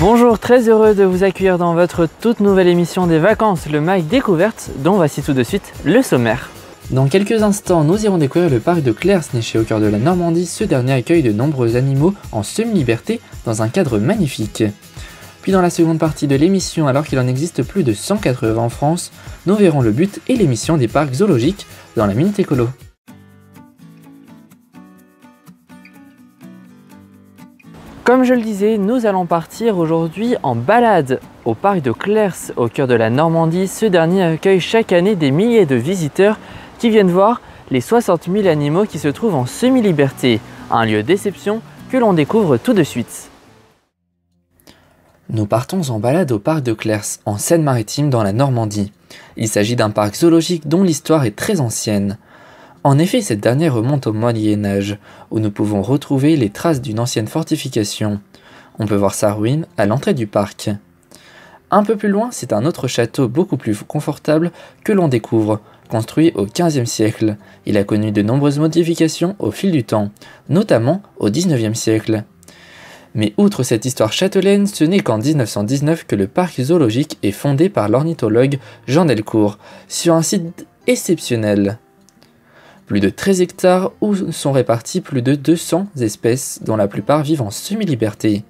Bonjour, très heureux de vous accueillir dans votre toute nouvelle émission des vacances, le MAC Découverte, dont voici tout de suite le sommaire. Dans quelques instants, nous irons découvrir le parc de Clers, niché au cœur de la Normandie. Ce dernier accueille de nombreux animaux en semi-liberté dans un cadre magnifique. Puis dans la seconde partie de l'émission, alors qu'il en existe plus de 180 en France, nous verrons le but et les missions des parcs zoologiques dans la Minute Écolo. Comme je le disais, nous allons partir aujourd'hui en balade au parc de Clers, au cœur de la Normandie. Ce dernier accueille chaque année des milliers de visiteurs qui viennent voir les 60 000 animaux qui se trouvent en semi-liberté. Un lieu d'exception que l'on découvre tout de suite. Nous partons en balade au parc de Clers, en Seine-Maritime dans la Normandie. Il s'agit d'un parc zoologique dont l'histoire est très ancienne. En effet, cette dernière remonte au Moyen-Âge, où nous pouvons retrouver les traces d'une ancienne fortification. On peut voir sa ruine à l'entrée du parc. Un peu plus loin, c'est un autre château beaucoup plus confortable que l'on découvre, construit au XVe siècle. Il a connu de nombreuses modifications au fil du temps, notamment au XIXe siècle. Mais outre cette histoire châtelaine, ce n'est qu'en 1919 que le parc zoologique est fondé par l'ornithologue Jean Delcourt, sur un site exceptionnel. Plus de 13 hectares où sont répartis plus de 200 espèces, dont la plupart vivent en semi-liberté.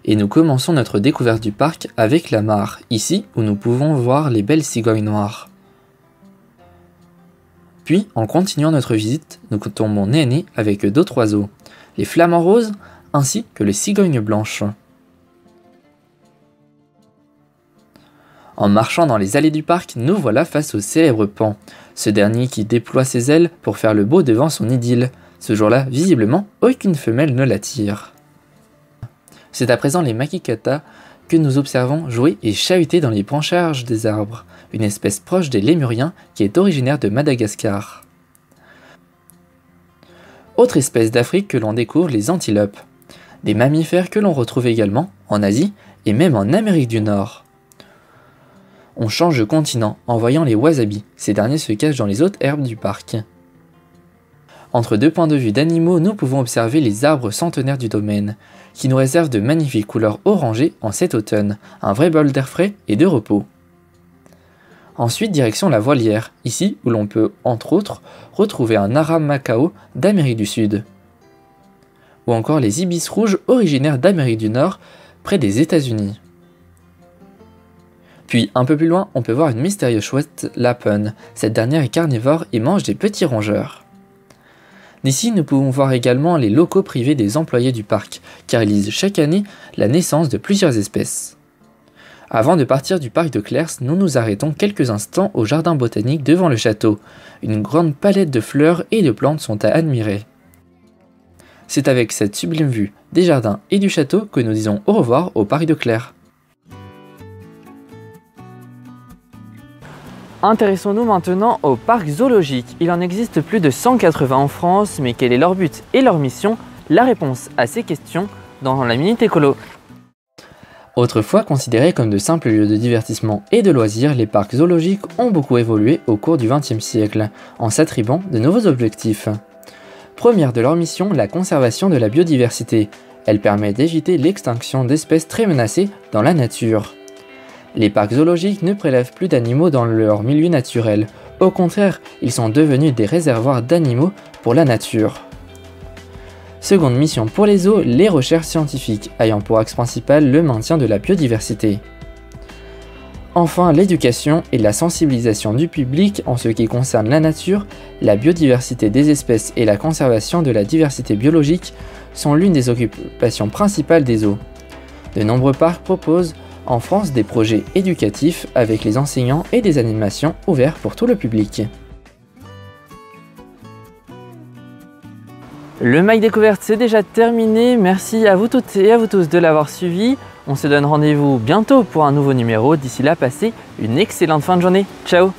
Et nous commençons notre découverte du parc avec la mare, ici où nous pouvons voir les belles cigognes noires. Puis, en continuant notre visite, nous tombons nez à nez avec d'autres oiseaux, les flamants roses ainsi que les cigognes blanches. En marchant dans les allées du parc, nous voilà face au célèbre paon, ce dernier qui déploie ses ailes pour faire le beau devant son idylle. Ce jour-là, visiblement, aucune femelle ne l'attire. C'est à présent les makikata que nous observons jouer et chahuter dans les branchages des arbres, une espèce proche des lémuriens qui est originaire de Madagascar. Autre espèce d'Afrique que l'on découvre, les antilopes, des mammifères que l'on retrouve également en Asie et même en Amérique du Nord. On change de continent en voyant les wasabis, ces derniers se cachent dans les hautes herbes du parc. Entre deux points de vue d'animaux, nous pouvons observer les arbres centenaires du domaine, qui nous réservent de magnifiques couleurs orangées en cet automne, un vrai bol d'air frais et de repos. Ensuite, direction la Voilière, ici où l'on peut, entre autres, retrouver un aram macao d'Amérique du Sud. Ou encore les ibis rouges originaires d'Amérique du Nord, près des États-Unis. Puis, un peu plus loin, on peut voir une mystérieuse chouette lapone. Cette dernière est carnivore et mange des petits rongeurs. D'ici, nous pouvons voir également les locaux privés des employés du parc, qui réalisent chaque année la naissance de plusieurs espèces. Avant de partir du parc de Clers, nous nous arrêtons quelques instants au jardin botanique devant le château. Une grande palette de fleurs et de plantes sont à admirer. C'est avec cette sublime vue des jardins et du château que nous disons au revoir au parc de Clers. Intéressons-nous maintenant au parc zoologique. Il en existe plus de 180 en France, mais quel est leur but et leur mission? La réponse à ces questions dans la Minute Écolo. Autrefois considérés comme de simples lieux de divertissement et de loisirs, les parcs zoologiques ont beaucoup évolué au cours du XXe siècle, en s'attribuant de nouveaux objectifs. Première de leur mission, la conservation de la biodiversité. Elle permet d'éviter l'extinction d'espèces très menacées dans la nature. Les parcs zoologiques ne prélèvent plus d'animaux dans leur milieu naturel. Au contraire, ils sont devenus des réservoirs d'animaux pour la nature. Seconde mission pour les zoos, les recherches scientifiques, ayant pour axe principal le maintien de la biodiversité. Enfin, l'éducation et la sensibilisation du public en ce qui concerne la nature, la biodiversité des espèces et la conservation de la diversité biologique sont l'une des occupations principales des zoos. De nombreux parcs proposent en France des projets éducatifs avec les enseignants et des animations ouvertes pour tout le public. Le MAC Découverte c'est déjà terminé, merci à vous toutes et à vous tous de l'avoir suivi. On se donne rendez-vous bientôt pour un nouveau numéro, d'ici là passez une excellente fin de journée, ciao.